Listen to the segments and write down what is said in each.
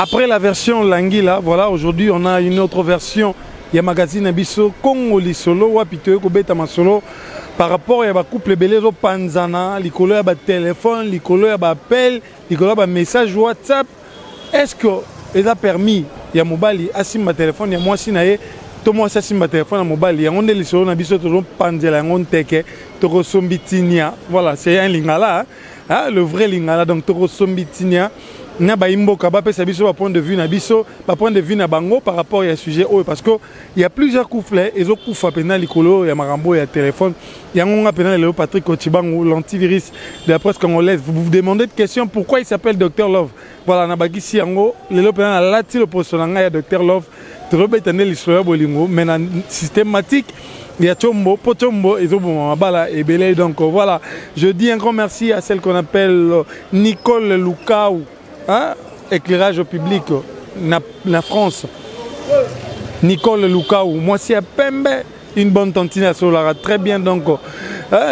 Après la version Langila, voilà, aujourd'hui on a une autre version. Il y a magazine Abisso, Congo Lisolo, Wapito, Kobeta Masolo. Par rapport à couple Belezo Panzana, l'icolo à téléphone, l'icolo à appel, l'icolo à message WhatsApp. Est-ce que il a permis, il y a mobile, il y a téléphone, il y a moi si naé, tout moi ça si ma téléphone à mobile, il y a on est Lisolo Nabisso toujours Panzela, on teke, Toro Sombitinia. Voilà, c'est un lingala, hein, le vrai lingala, donc Toro Sombitinia. Na ba imboka ba pesa biso ba point de vue na biso ba point de vue na bango par rapport à sujet parce que il y a plusieurs couplets et zo kufa pena likolo ya marambo ya téléphone ya ngonga pena le Patrick Ochibango l'antivirus de la presse congolaise. Vous vous demandez de questions pourquoi il s'appelle Dr Love. Voilà na bagisi yango le pena la ti le posonanga ya Dr Love trebetane l'histoire bolingo mais systématique. Il y a Chombo, Pochombo et Zobomabala et Belé. Donc voilà, je dis un grand merci à celle qu'on appelle Nicole Lukaou. Hein? Éclairage au public, la France. Nicole Lukaou, moi c'est à Pembe, une bonne tantine à Solara, très bien donc.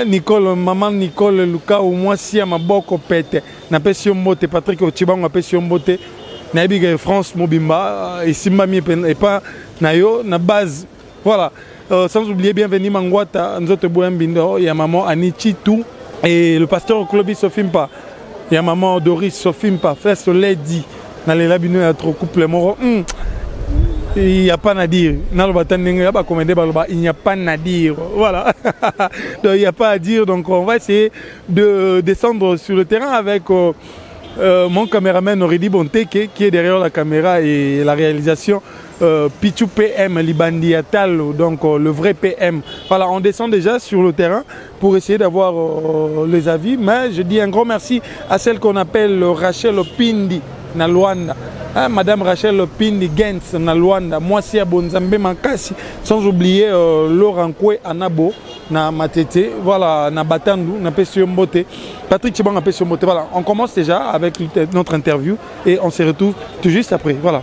Nicole, maman Nicole Lukaou, moi c'est à ma boko pète. N'a pas si on botte, Patrick Ochiban, n'a pas si on botte. N'a pas France Mobimba, et Simbami et pas Nayo, na base. Voilà. Sans oublier, bienvenue Mangwata, Nzote Bouembindo, il y a maman Anichi tout. Et le pasteur Clovis Sofimpa. Il y a maman Doris Sofimpa, frère Soleil dit, dans les labinaux, il y a trop couple moro. Il n'y a pas à dire. Il n'y a pas à dire. Voilà. Donc, il n'y a pas à dire. Donc, on va essayer de descendre sur le terrain avec mon caméraman Oridi Bonteke qui est derrière la caméra et la réalisation. Pichou PM Libandi Atalo, donc le vrai PM. Voilà, on descend déjà sur le terrain pour essayer d'avoir les avis. Mais je dis un grand merci à celle qu'on appelle Rachel Opindi na Luanda. Hein, Madame Rachel Opindi Gens na Luanda. Moi, c'est à Bonzambe Mankasi. Sans oublier Laurent Koué Anabo na Matete. Voilà, na Batandu, na Pessyombote. Patrick Chibang na Pessyombote. Voilà, on commence déjà avec notre interview et on se retrouve tout juste après. Voilà.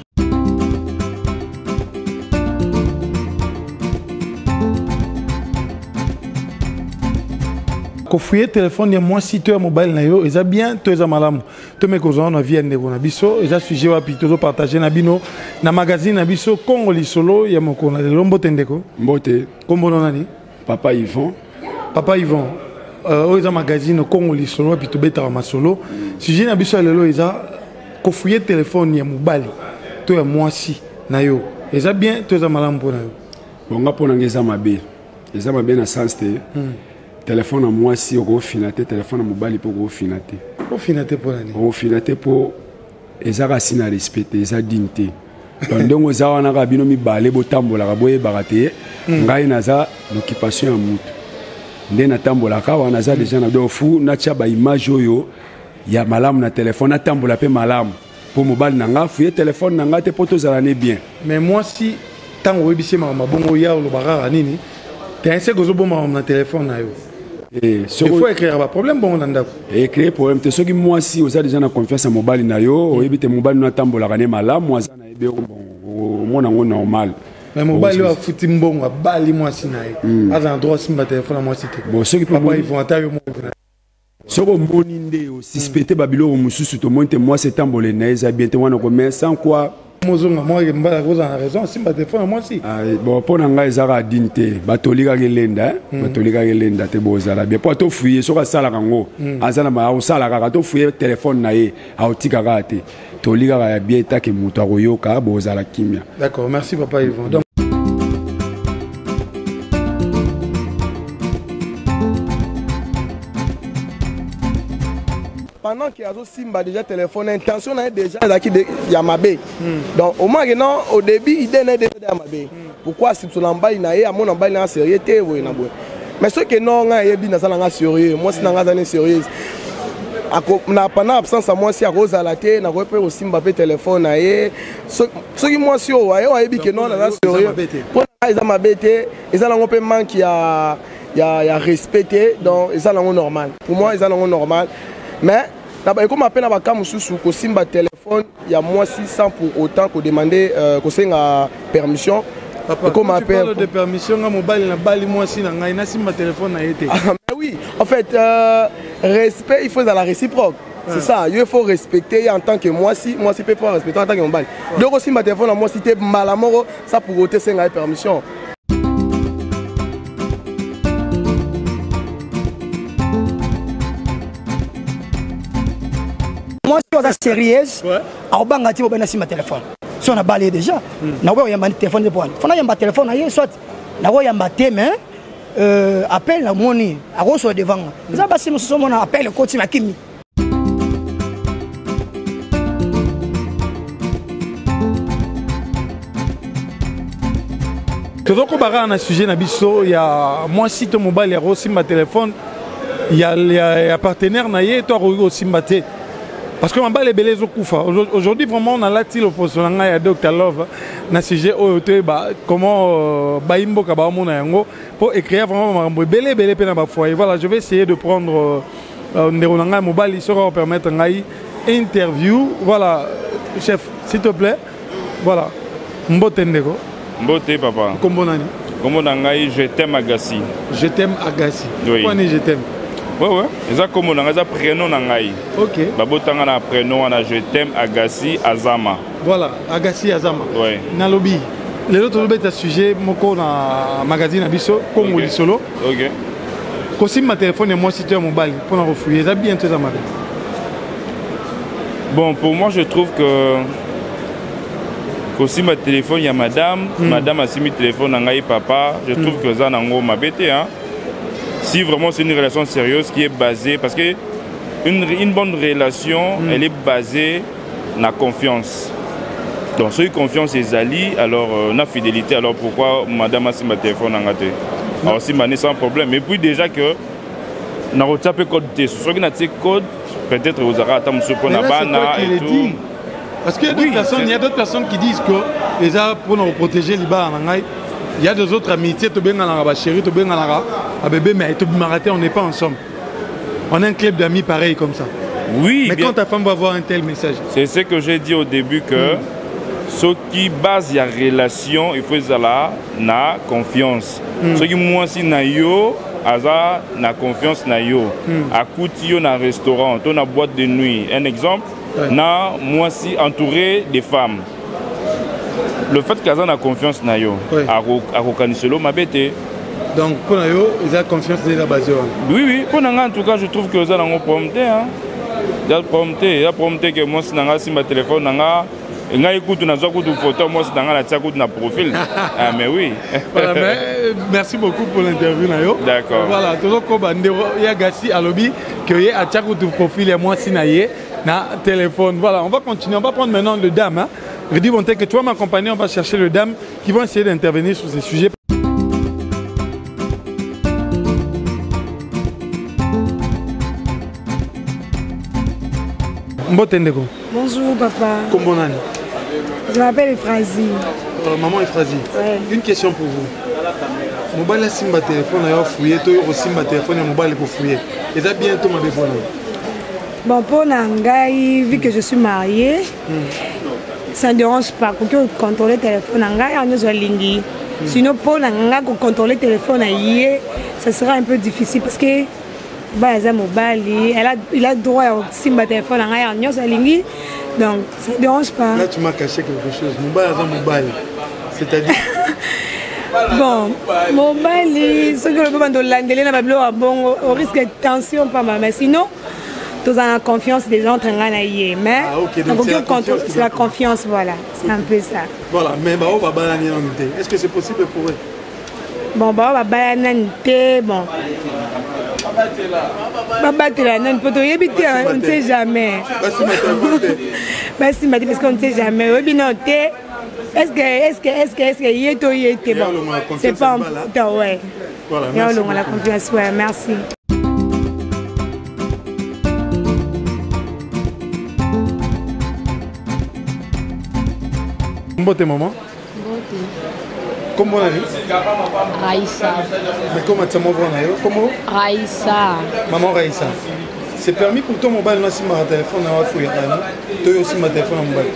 Quand fouiller téléphone, il y a moins 6 heures mobile nayo, ils a bien tous les malam. Tous mes cousins na vie ndeko na biso, ils a sujet wa pito partager na bino na magazine na biso Congo Lisolo, il y a mon kona le lombo tendeko. Mbote. Kombo nani? Papa Yvon. Papa Yvon. Ils a magazine Congo Lisolo pito beta ma solo. Sujet na biso lelo ils a quand fouiller téléphone il y a mobile. Tous les mois 6 nayo. Ils a bien tous les malam pour nayo. Bonga pour ngeza mabe. Ngeza mabe na sens te. Téléphone à moi si au finaté téléphone à mobile pour au finaté. Au finaté pour l'année. Au finaté pour ezaka sina respecter eza dignité. Donc aux awana rabino mi balé botambola raboye baraté ngai naza l'occupation ya mutu. Nde na tambola ka wana za déjà na do fu na tia ba image oyo ya malamu na téléphone na tambola pe malamu pour mobile nanga fouiller téléphone nanga te poto zalane bien. Mais moi si tant webisi ma bongo ya lo barara nini t'es un seul gozo bon na téléphone na yo. Il faut écrire un problème bon dans écrire problème te soki moi si vous avez déjà na confiance en mobile na yo ebite mobile na tambola kana mala moi za na ebe bon mona ngo normal mais mobile yo futi mbongo bali moi si na ye aza droit simba téléphone moi si te bon soki papa ils vont attaquer moi soko mboni nde o suspecter babilo mususu to monte moi c'est tambola na eza bien te wana ko mais sans quoi Mozonga moi je me cause en raison simba téléphone moi si bon pour nga ezaka dinte batolika kelenda batolika kelenda te bozala bien pour to fouiller soka sala kango azana ma o sala ka to fouiller téléphone na ye a otika ka te tolika ka bien ta ke muto akoyoka bozala kimia. D'accord, merci papa Yvon. Donc pendant qu'il y a Simba déjà téléphone, intention est déjà de Yamabé. Donc au moins au début il donnait déjà Yamabé. Pourquoi si tu l'emballes il y a mon emballes en sérieux mais ce que non il y a bien dans sérieux moi c'est dans la sérieuse. Pendant absence à moi si à Rose à la tête na repère au Simba téléphone na ye ce qui moi si au ayo que non dans sérieux. Pour ils ont bêté ils ont un peu manque il y a respecté donc ils ont normal. Pour moi ils ont normal. Mais comme appelle à Bakam sous Simba téléphone, il y a moins 600 pour autant qu'on demander qu'on permission. Papa, comme tu parles de permission, mobile na bali moi si na ngai na Simba téléphone na été. Mais oui, en fait respect il faut dans la réciproque. C'est ça, il faut respecter en tant que moi si peut pas respecter en tant que mon bail. Donc aussi ma téléphone moi si tu es malamoro ça pour ôter c'est la permission. Moi si on est sérieuse, on va ngati au benasi ma téléphone. Si on a balayé déjà, na ouais yamba téléphone de point. Fona yamba téléphone aye soit na ouais yamba mais appel la moni a reçu devant. Ça basi nous sommes on appel le coach Makimi. Tozoko bara na sujet na biso ya moi si ton mobile ya reçu ma téléphone il y a partenaire na ye toi aussi mbaté. Parce que mobile est belé zokufa. Aujourd'hui vraiment on a là til opposition na ya Dr Love na sujet comment baimbo ka ba mona yango pour écrire vraiment belé pe na ba foyer. Voilà, je vais essayer de prendre ndero na mobile il sera permettre ngai interview. Voilà, chef, s'il te plaît. Voilà. Mbote ndeko. Mbote papa. Kombo nani? Kombo nangai je t'aime Agassi. Je t'aime Agassi. Oui. Pourquoi je t'aime? Ouais. Eza kombo nangai za prénom nangai. OK. Babotanga na prénom na je t'aime Agassi Azama. Voilà, Agassi Azama. Oui. Nalobi. Les autres bêtes sujet moko na magazine abiso Congo Lisolo. OK. Kosim ma téléphone et moi si tu es mobile pour en refouiller. Ça bien tout ça madame. Bon, pour moi je trouve que aussi ma téléphone, il y a madame, madame a mis le téléphone à papa, je trouve que ça n'a pas m'embêté. Si vraiment c'est une relation sérieuse qui est basée, parce que une bonne relation, elle est basée sur la confiance. Donc si confiance est ali, alors la fidélité, alors pourquoi madame a mis le téléphone à gâté? Alors si mané sans problème. Et puis déjà que na retapé code T, ce qui n'a code, peut-être vous aurez attendu ce qu'on a bana et tout. Parce qu'il y a d'autres personnes qui disent que les gens pour nous protéger les bas il y a des autres amitiés, tu bien à la chérie, tu bien à la bébé, mais tu m'arrêter, on n'est pas ensemble. On a un club d'amis pareil comme ça. Oui. Mais quand ta femme va voir un tel message. C'est ce que j'ai dit au début que ce qui base la relation, il faut la confiance. Ce qui moi si na yo, aza na confiance na yo. À côté yo na restaurant, on a boîte de nuit. Un exemple. Na moi si entouré des femmes. Le fait qu'elles ont confiance na yo, à Rokanisolo m'a bêté. Donc pour yo, ils ont confiance de la base. Oui, pour nous en tout cas, je trouve que vous avez un problème. Il y a un problème que moi si nanga si ma téléphone nanga, nga écoute na zo kutu photo moi si nanga la tia kutu na profil. Ah mais oui. Voilà, mais merci beaucoup pour l'interview na yo. D'accord. Voilà, toujours ko bandero ya Agassi alobi que ye a tia kutu profil et moi si na ye. Na téléphone. Voilà, on va continuer. On va prendre maintenant le dame. Hein. Je dis, bon, que tu vas m'accompagner, on va chercher le dame qui vont essayer d'intervenir sur ces sujets. Bonjour papa. Comment on a? Je m'appelle Efrazi. Maman Efrazi. Ouais. Une question pour vous. Mobile a simba téléphone, il a fouillé, toi aussi simba téléphone, il a mobile pour fouiller. Et ça bientôt ma téléphone. Bon, pour Nangai, vu que je suis mariée, ça ne dérange pas. Quand on contrôle le téléphone, Nangai, on est lingi. Sinon, pour Nangai, contrôler le téléphone, ça sera un peu difficile parce que il a droit à simba téléphone, Nangai, on est lingi. Donc, ça ne dérange pas. Là, tu m'as caché quelque chose. Mobile, c'est-à-dire. Bon, mobile, ce que le moment de l'anglais, on risque de tension, pas mal. Mais sinon, tu as la confiance des gens en train de mais c'est la confiance, voilà, c'est un peu ça. Voilà, mais on va balayer en unité. Est-ce que c'est possible pour eux? Bon, on va balayer en unité, bon. On ne sait jamais. Parce qu'on ne sait jamais. Est-ce que bon, c'est pas important, ouais. Voilà, merci. La confiance, ouais, merci. Bonne maman. Comment on a dit? Raïssa. Mais comment tu m'as vu? Comment? Raïssa. Maman Raïssa. C'est permis pour toi mobile non si ma téléphone na fouiller toi aussi ma téléphone mobile.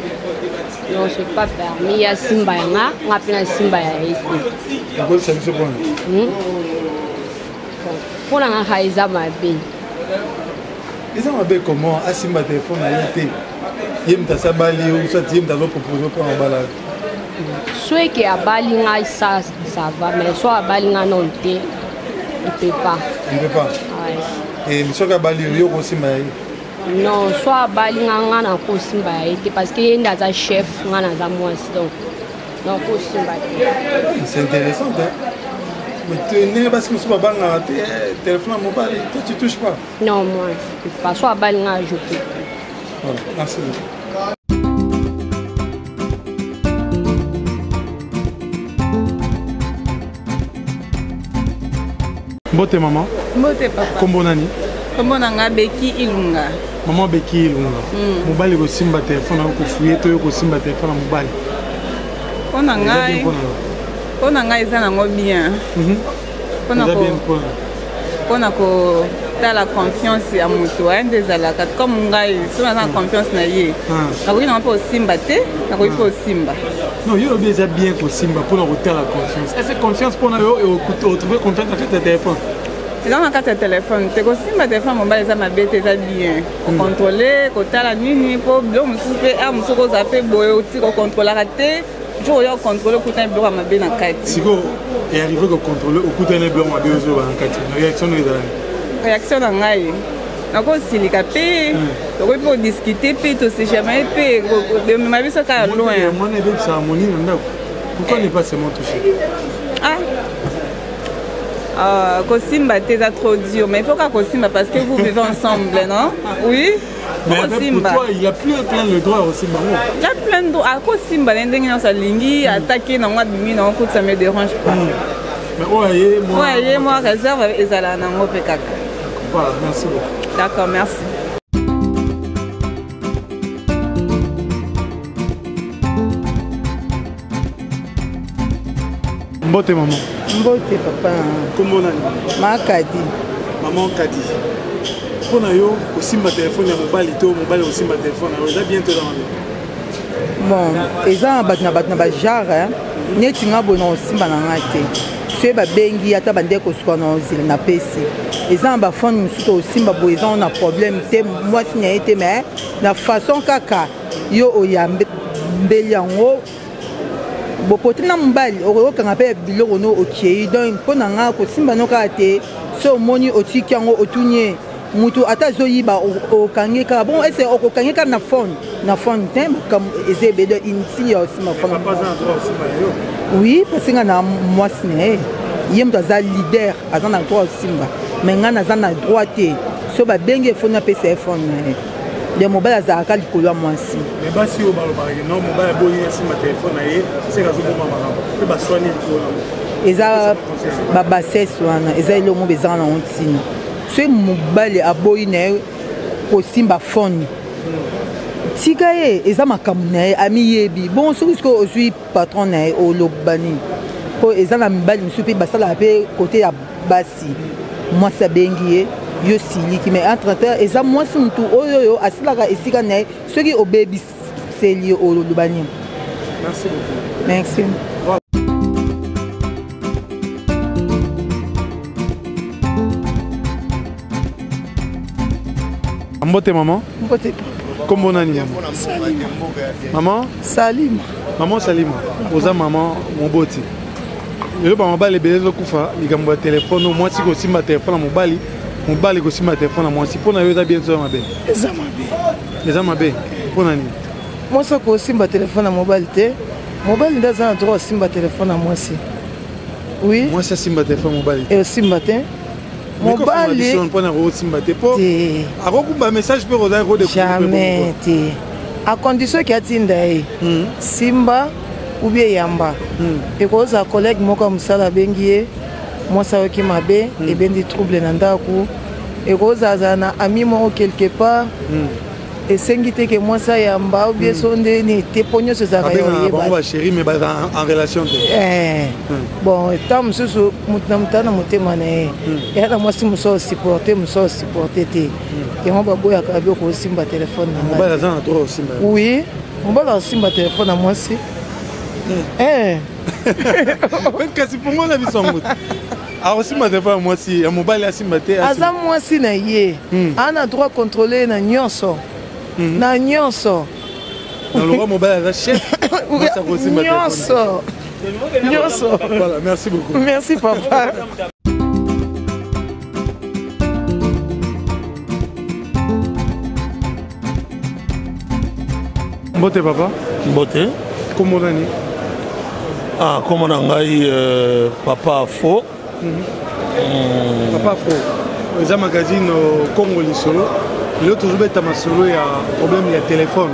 Non, c'est pas permis. Il y a Simba Yanga, on appelle Simba Yanga. D'accord, c'est ce point. Pour la Raïssa ma belle. eza mabe comment asimba téléphone na ye te ye moto asabali ou soit ye moto azopropose mpo na balaka soki abali ngai ça va mais so abali ngai non te il peut pas et soki abali yo kosimba ye non so abali ngai na kosimba ye te parce que ye nde aza chef ngai naza mwasi donc kosimba te c'est intéressant mais tu n'es pas si tu as un téléphone mobile, toi tu touches pas. Non, moi, je ne peux pas. Soit à balle, je peux. Voilà, merci beaucoup. Mbote maman. Mbote papa. Kombo nani? Kombo nanga Beki Ilunga. Maman Beki Ilunga. Mobile ko simba téléphone ko fouiller to ko simba téléphone mobile. Pona ngai. Pona ngai eza nango bien. Pona ko tala confiance ya moto ande ezalaka comme ngai so na confiance na ye. Nakoki na mpo simba te, nakoki mpo simba. Non, yo lobi eza bien ko simba pona ko tala confiance. Est-ce que confiance pona yo et trouver confiance na kati ya téléphone? Eza na kati ya téléphone, te ko simba téléphone mobile eza mabe te eza bien. Ko contrôler, ko tala nini po bilo mususu pe mususu ko zape boye oti ko contrôler te. Je vais contrôler le coût bloc à ma bien en quête. Si vous arrivez à contrôler le coût d'un bloc à bien en quête, la réaction est là. Réaction dans l'ail. Donc si les capés, donc il faut discuter, puis tout c'est jamais puis ma vie ça quand loin. Moi ne veux pas harmonie non. Pourquoi ne pas seulement toucher? Kosimba t'es trop dur, mais il faut qu'à Kosimba parce que vous vivez ensemble, non? Oui. Mais pour toi, il a plein le droit aussi, maman. Il a plein de droits. À Kosimba, l'indéniation attaquer dans moi, ça me dérange pas. Mais voyez, moi, réserve et ça là, non, voilà, merci beaucoup. D'accord, merci. Mbote maman. Mbote papa. Comment on a? Makadi. Maman Kadi. Pour yo, aussi ma téléphone ya mobile to mobile aussi ma téléphone. On a bientôt dans la bon, eza batna ba genre, neti nga bona osimba na ngate. C'est ba bengi ata bande ko suka na ozile na PC. Eza ba phone mususu osimba bo eza on a problème te moi sinya été mais na façon kaka yo oyambe mbeli yango bopote na mbali okokanga pe biloko no okei donc mpona nga kosimba no kaka te so omoni otiki yango otunye mutu ata zoyiba okangi kaka bon ese okokangi kaka na phone te eza ebele inti ya osimba phone oui parce que nga na mwasi na ye ye moto aza leader aza na droit osimba mais nga naza na droit te so babengi efoni apesa ye phone na ye de mobile azalaka likolo ya mwasi mais basi oyo balobaka non mobile boyi asimba telefone na ye seka azoboma makambo mpe baswani likolo eza babasese wana eza eloko mo bezaka nango ntina so mobile aboyi na ye kosimba phone tika ye eza makambo na ye amiyebi bon soki soki ozwi patron na ye olobani mpo eza na mibali mosusu mpe basalaka mpe kote ya basi mwasi abengi ye yo siliki mais entre temps eza mwasi mutu oyo asilaka esika na ye soki obebiseli ye olobani. Merci beaucoup. Merci. Mbote maman. Mbote. Kombo nani maman? Salima. Maman? Salima. Maman Salima. Oza maman Moboti. Lelo ba mobali belezo kufa likambo ya telefone mwasi ko simba telefone mobali mobali ko simba telefone mwasi pona yo za bien so mabe. Eza mabe. Eza mabe. Pona ni? Mwasi ko simba telefone mobali te. Mobali ndaza na droit simba telefone mwasi. Oui. Mwasi simba telefone mobali. Et simba te. Mobali pona ko simba te po. Akokuba message pe roza ko de jamais te. À condition qu'il y a tindaye. Simba ou bien yamba. Et cause à collègue moka musala bengie moi ça qui m'a bé et ben des troubles nandaku et cause à zana ami mo quelque part et sengite que moi ça yamba ou bien sonde ni te pogno ce ça ba chérie mais en relation bon tam susu mutna na mutema na et na moi si muso supporter te et on ba boya ka be ko simba téléphone na ba za na to simba oui on ba simba téléphone na moi si kasi pour moi la vie sans goût Ah aussi ma téléphone moi si un mobile là si maté. Aza moi si na yé. On a droit contrôler na nyonso. Na nyonso. Dans le mobile là chef. Moi ça aussi ma téléphone. Nyonso. Nyonso. Voilà, merci beaucoup. Merci papa. Mbote papa. Mbote. Comment on est? Ah, comment on a papa faux. Papa faux. Les magazines au Congo Lisolo. L'autre jour bête ma solo il y a problème il y a téléphone.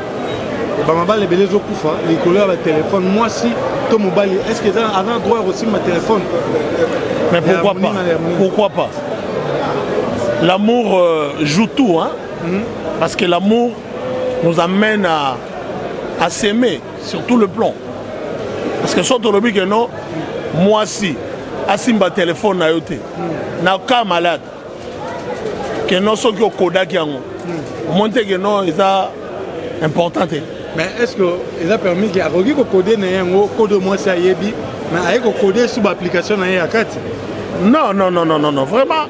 Et bah ma balle est belle au koufa. Les couleurs avec téléphone. Moi si ton mobile est-ce que ça a un droit aussi ma téléphone? Mais pourquoi pas? Pourquoi pas? L'amour joue tout, hein? Parce que l'amour nous amène à s'aimer sur tout le plan. Parce que soit on dit que non, moi si, asimba téléphone na yote, na cas malade, que non soit que koda qui en monter que non, c'est important. Mais est-ce que il a permis qu'il y a rogi ko coder na yango code moi ça yebi, mais avec ko coder sous application na yakati? Non, vraiment.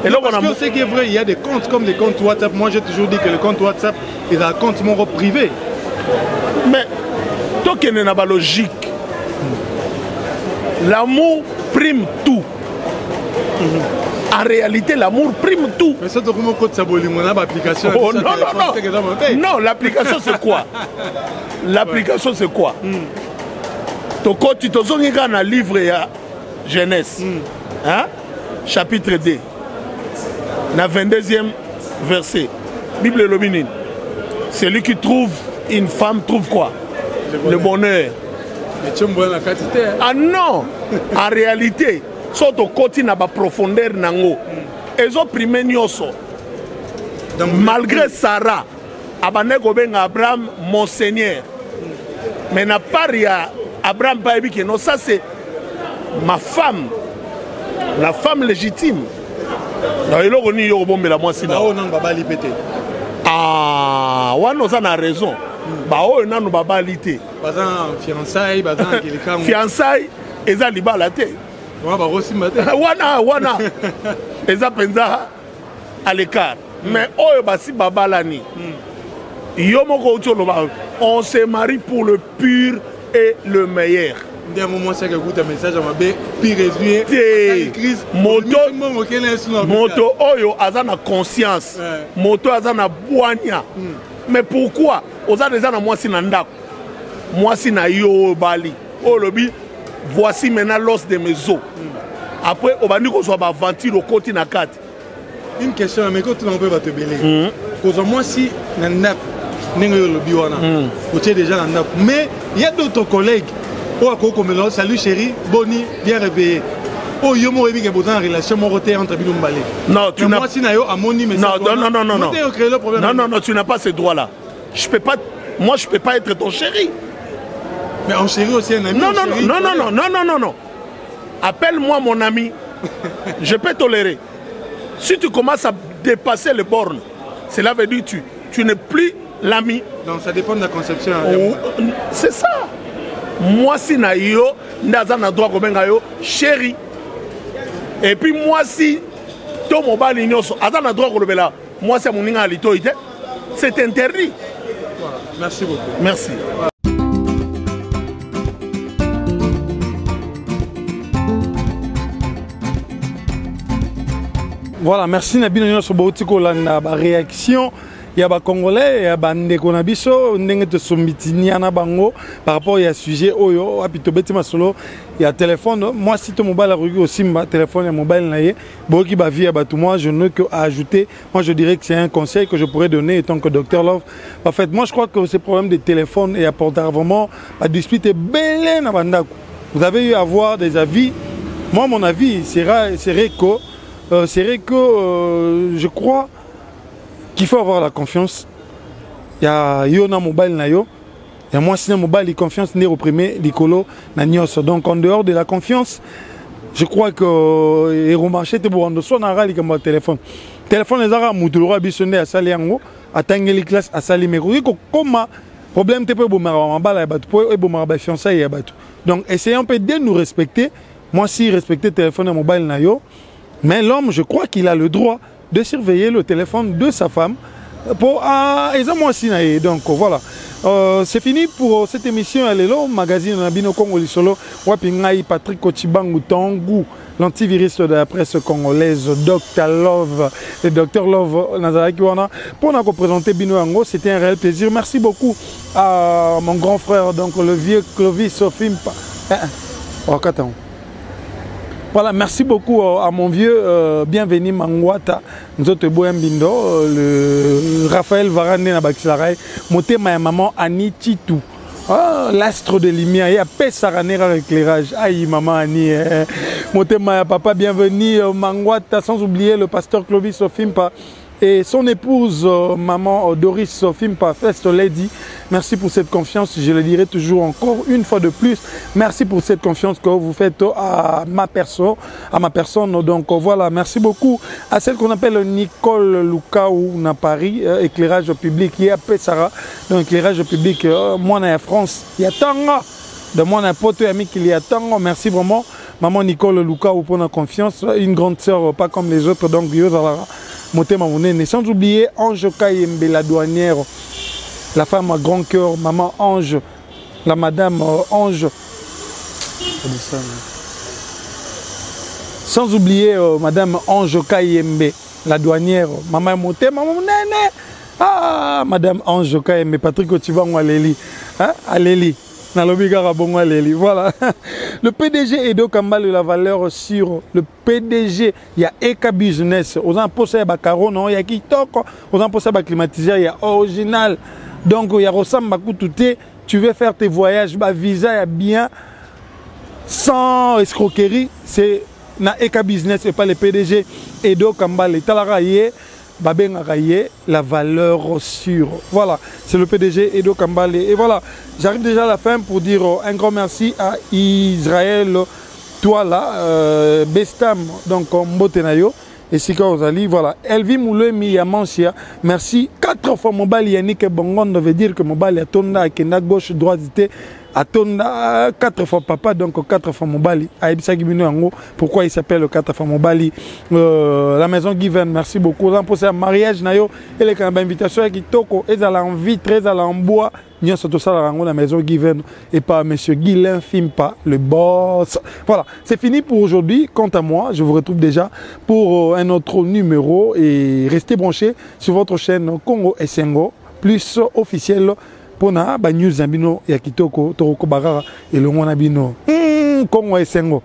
Et là, parce que c'est qui est vrai, il y a des comptes comme des comptes WhatsApp. Moi, j'ai toujours dit que le compte WhatsApp est un compte mon privé. Mais, toi qui n'as pas logique, l'amour prime tout. En réalité, l'amour prime tout. Mais ça, tu as compte Saboli, mon application. Oh, non, l'application, c'est quoi? L'application, c'est quoi? Tu as un livre à Genèse, hein? Chapitre 2. Dans le 22e verset, Bible Lobinine. Celui qui trouve une femme trouve quoi? Le bonheur. Mais tu me la quantité. Ah non! En réalité, si tu continues à la profondeur, ils ont primé Nyoso. Malgré Sarah, Abraham, mon Seigneur. Mais n'a pas Abraham, non, ça c'est ma femme, la femme légitime. Ah, on a raison. Fiançailles, ils ont libéré. Wana, ils ont pensé à l'écart. Mais on se marie pour le pur et le meilleur. Un moment c'est que écoute un message à ma bé puis résumé moto oyo azana conscience moto azana boanya mais pourquoi oza déjà na mwasi na ndako mwasi na yo bali o lobi voici maintenant l'os de mes os après obandi ko so ba aventure au côté na kati une question mais quand tu n'en peux pas te belé cause moi si na ndako ningo yo lobi wana o tu es déjà na ndako mais il y a d'autres collègues. Oh, salut chérie, Boni, bien réveillé. Oh, yo mo ebi ke botan relation mo roté entre bino mbalé. Non, tu n'as moi si na yo amoni mais non, tu n'as pas ce droit là. Je peux pas moi je peux pas être ton chéri. Mais en chéri aussi un ami. Non. Appelle-moi mon ami. Je peux tolérer. Si tu commences à dépasser les bornes, cela veut dire que tu n'es plus l'ami. Donc ça dépend de la conception. C'est ça. Moi si na yo ndaza na droit kobenga yo chéri. Et puis moi si to mobali nyoso aza na droit kolobela moi c'est mon ninga lito ite. C'est interdit. Voilà. Merci beaucoup. Merci. Voilà, merci Nabino nyoso botiko la réaction. Il y a des Congolais, il y a des Konabiso, il y a des Sombitiniana Bango par rapport à ce sujet. Il y a téléphone. Moi, si tu mobile au Simba, téléphone et mobile, moi, je n'ai qu'à ajouter. Moi, je dirais que c'est un conseil que je pourrais donner étant que Dr Love. En fait, moi, je crois que ces problèmes de téléphone et apporter vraiment à discuter belé na bandako. Vous avez eu à avoir des avis. Moi, mon avis serait que je crois qu'il faut avoir la confiance. Il y a Yona Mobile Nayo. Il y a moi si mobile confiance n'est reprimé l'icolo na nyos. Donc en dehors de la confiance, je crois que les romanchés te pour rendre son arali comme téléphone. Téléphone les ara mutulora bisonné à sali yango, à tangeli classe à sali mais comme problème te peut bomara mabala batu pour bomara fiançailles ya batu. Donc essayons peut de nous respecter moi si respecter téléphone mobile na yo, mais l'homme, je crois qu'il a le droit de surveiller le téléphone de sa femme pour donc voilà. C'est fini pour cette émission. Elle est là, magazine Nabino Congo Lisolo, Wapingai, Patrick Kochibangu Tangu, l'antivirus de la presse congolaise, Dr Love, le Dr Love Nazaraki Wana, pour nous représenter Bino Ango. C'était un réel plaisir. Merci beaucoup à mon grand frère, donc le vieux Clovis Sofimpa. Voilà, merci beaucoup à mon vieux bienvenu Mangwata, Nzote Boyambindo, le Raphaël Varane Nabaxilaray, Motema et maman Annie Titou, l'astre de lumière, il y a Pessaranera éclairage, aïe maman Annie, Motema et papa bienvenue Mangwata, sans oublier le pasteur Clovis Sofimpa et son épouse maman Doris Sofimpa, First Lady. Merci pour cette confiance, je le dirai toujours encore une fois de plus. Merci pour cette confiance que vous faites à ma personne. Donc voilà, merci beaucoup à celle qu'on appelle Nicole Lukaou na Paris, éclairage public. Il y a Pessara, donc éclairage public, moi na France. Il y a tant de moi na pote ami qu'il y a tant. Merci vraiment, maman Nicole Lukaou pour la confiance. Une grande sœur, pas comme les autres. Donc sans oublier Ange Kayembe, la douanière. La femme à grand cœur, maman Ange, la madame Ange. Sans oublier madame Ange Kayembe, la douanière, maman Moté, maman Néné. Ah, madame Ange Kayembe, Patrick Otibango Aléli. Hein? Aléli. Voilà. Le PDG Edo Kambale, la valeur sûre. Le PDG, il y a Eka Business. Aux impôts, il y a Bacaro, non, il y a Kitoko. Aux impôts, il y a climatiseur, il y a original. Donc, il y a Rossam Bakoutoute. Tu veux faire tes voyages, bah, visa, il y a bien. Sans escroquerie, c'est na Eka Business et pas le PDG Edo Kambale. Talaraye. La valeur sûre. Voilà, c'est le PDG Edo Kambale. Et voilà, j'arrive déjà à la fin pour dire un grand merci à Israël, toi là, Bestam, donc Mbotenayo, et Sika Ozali. Voilà, Elvi Moulemi Yamansia, merci. 4 fois Mobali Yannick Bongon veut dire que Mobali a tonda et na gauche, droite, à tonda 4 fois papa, donc 4 fois Mobali. Pourquoi il s'appelle 4 fois Mobali? La maison Given, merci beaucoup. On a posé un mariage, nayo, et les invitations qui toko, et à l'envie, très à l'embois. Nous sommes tous à la maison Given et pas monsieur Guilain Fimpa, le boss. Voilà, c'est fini pour aujourd'hui. Quant à moi, je vous retrouve déjà pour un autre numéro et restez branchés sur votre chaîne Congo Esengo, plus officielle. Pona ba news bino ya kitoko toroko bagara et le mona bino Congo Esengo.